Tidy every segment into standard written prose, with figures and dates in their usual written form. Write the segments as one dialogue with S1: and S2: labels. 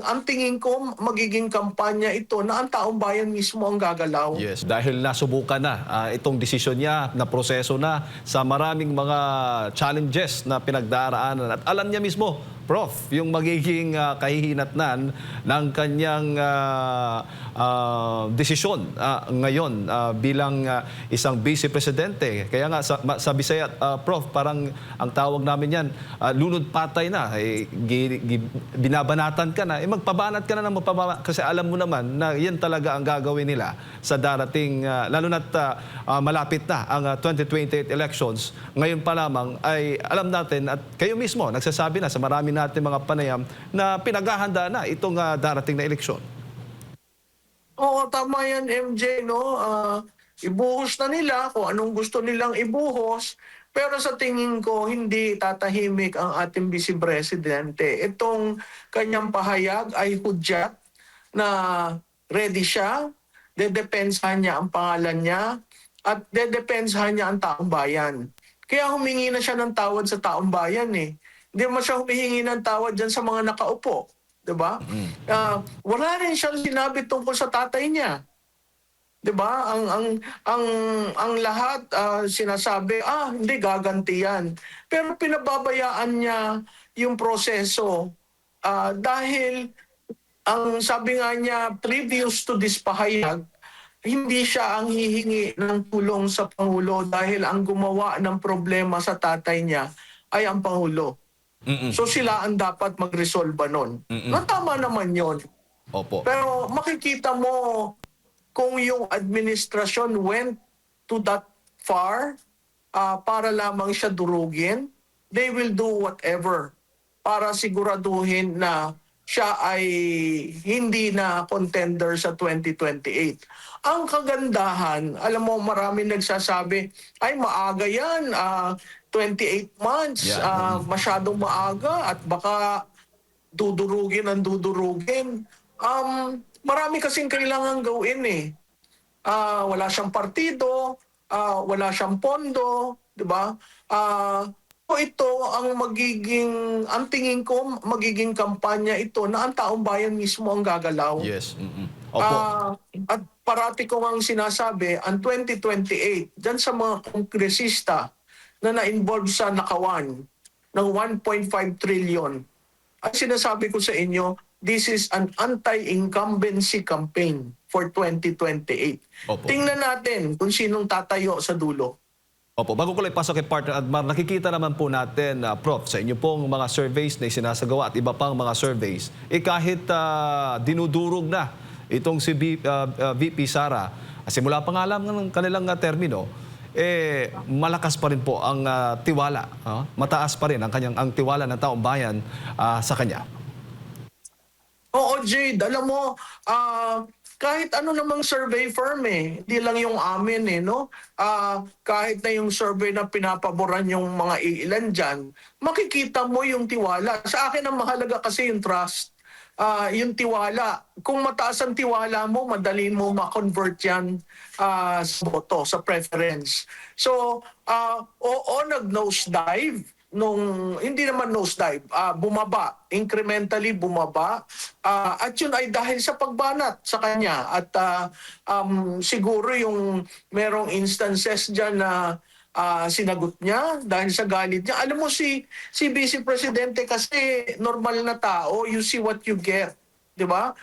S1: ang tingin ko, magiging kampanya ito na ang taong bayan mismo ang gagalaw.
S2: Yes, dahil nasubukan na itong desisyon niya na proseso na sa maraming mga challenges na pinagdaraanan at alam niya mismo, Prof, yung magiging kahihinatnan ng kanyang desisyon ngayon bilang isang vice presidente. Kaya nga sa Bisaya, Prof, parang ang tawag namin yan, lunod patay na, binabanatan ka na, magpabanat ka na ng magpabanat kasi alam mo naman na yan talaga ang gagawin nila sa darating, lalo na't malapit na ang 2028 elections. Ngayon pa lamang ay alam natin at kayo mismo nagsasabi na sa marami natin mga panayam na pinaghahanda na itong darating na eleksyon.
S1: Oo, tama yan, MJ, no? Ibuhos na nila kung anong gusto nilang ibuhos. Pero sa tingin ko, hindi tatahimik ang ating Vice Presidente. Itong kanyang pahayag ay hudyat na ready siya, dedepensahan niya ang pangalan niya, at dedepensahan niya ang taong bayan. Kaya humingi na siya ng tawad sa taong bayan eh. Hindi mo siya humihingi ng tawad dyan sa mga nakaupo. Diba? Wala rin siyang sinabi tungkol sa tatay niya. 'Di ba? Ang lahat sinasabi, hindi gaganti yan. Pero pinababayaan niya yung proseso dahil ang sabi nga niya previous to this pahayag, hindi siya ang hihingi ng tulong sa Pangulo dahil ang gumawa ng problema sa tatay niya ay ang Pangulo. So sila ang dapat mag-resolve nun. Tama naman yon.
S2: Opo.
S1: Pero makikita mo kung yung administrasyon went to that far para lamang siya durugin, they will do whatever para siguraduhin na siya ay hindi na contender sa 2028. Ang kagandahan, alam mo marami nagsasabi, ay maaga yan, 28 months, masyadong maaga at baka dudurugin ang dudurugin. Marami kasing kailangan gawin eh. Wala siyang partido, wala siyang pondo, di ba? Ito ang tingin ko, magiging kampanya ito na ang taong bayan mismo ang gagalaw.
S2: Yes. Opo.
S1: At parati ko ang sinasabi, ang 2028, dyan sa mga kongresista na na-involve sa nakawan ng 1.5 trillion, ang sinasabi ko sa inyo, this is an anti-incumbency campaign for 2028.
S2: Opo.
S1: Tingnan natin kung sinong tatayo sa dulo.
S2: Opo, bago ko lang ipasok kay partner Admar, nakikita naman po natin, Prof, sa inyo pong mga surveys na isinasagawa at iba pang mga surveys, kahit dinudurog na itong si VP Sara, simula pa nga lang ng kanilang termino, malakas pa rin po ang tiwala, mataas pa rin ang tiwala ng taong bayan sa kanya.
S1: Oo, Jade, alam mo, kahit ano namang survey firm hindi lang yung amin no? Kahit na yung survey na pinapaboran yung mga ilan dyan, makikita mo yung tiwala. Sa akin ang mahalaga kasi yung trust. Yung tiwala. Kung mataas ang tiwala mo, madali mo ma-convert yan sa boto, sa preference. So, nag-nosedive. Hindi naman nosedive, bumaba, incrementally bumaba. At yun ay dahil sa pagbanat sa kanya. At siguro yung merong instances dyan na sinagot niya dahil sa galit niya. Alam mo si Vice Presidente kasi normal na tao, you see what you get, 'di ba?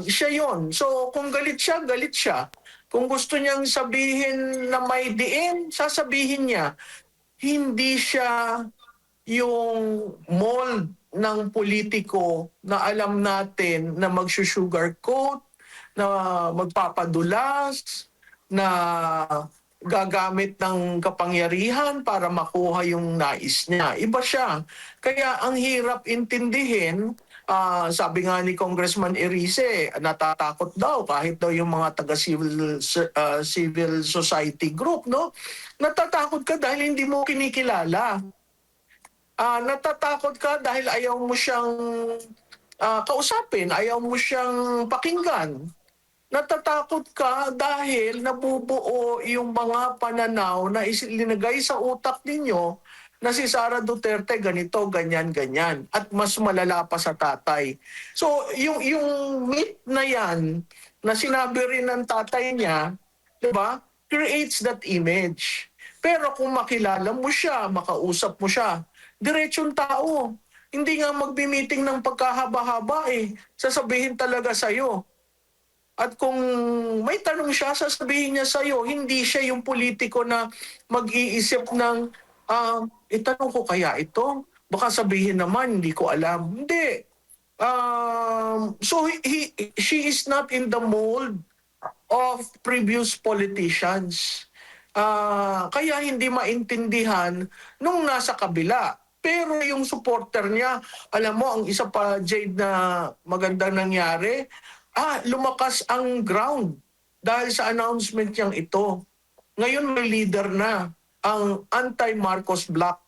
S1: Siya 'yon. So kung galit siya, galit siya. Kung gusto niyang sabihin na may diin, sasabihin niya. Hindi siya yung mold ng politiko na alam natin na magsusugarcoat, na magpapadulas, na gagamit ng kapangyarihan para makuha yung nais niya. Iba siya. Kaya ang hirap intindihin, sabi nga ni Congressman Erice, natatakot daw kahit daw yung mga taga-civil society group, no? Natatakot ka dahil hindi mo kinikilala. Natatakot ka dahil ayaw mo siyang kausapin, ayaw mo siyang pakinggan. Natatakot ka dahil nabubuo yung mga pananaw na ilinagay sa utak ninyo na si Sara Duterte ganito, ganyan, ganyan. At mas malala pa sa tatay. So, yung myth na yan, na sinabi rin ng tatay niya, di ba, creates that image. Pero kung makilala mo siya, makausap mo siya, diretsong tao. Hindi nga magbi-meeting ng pagkahaba-haba eh. Sasabihin talaga sa'yo. At kung may tanong siya, sasabihin niya sa'yo, hindi siya yung politiko na mag-iisip ng, itanong ko kaya ito? Baka sabihin naman, hindi ko alam. Hindi. So she is not in the mold of previous politicians. Kaya hindi maintindihan nung nasa kabila. Pero yung supporter niya, alam mo, ang isa pa, Jade, na magandang nangyari, lumakas ang ground dahil sa announcement niyang ito. Ngayon may leader na ang anti-Marcos bloc.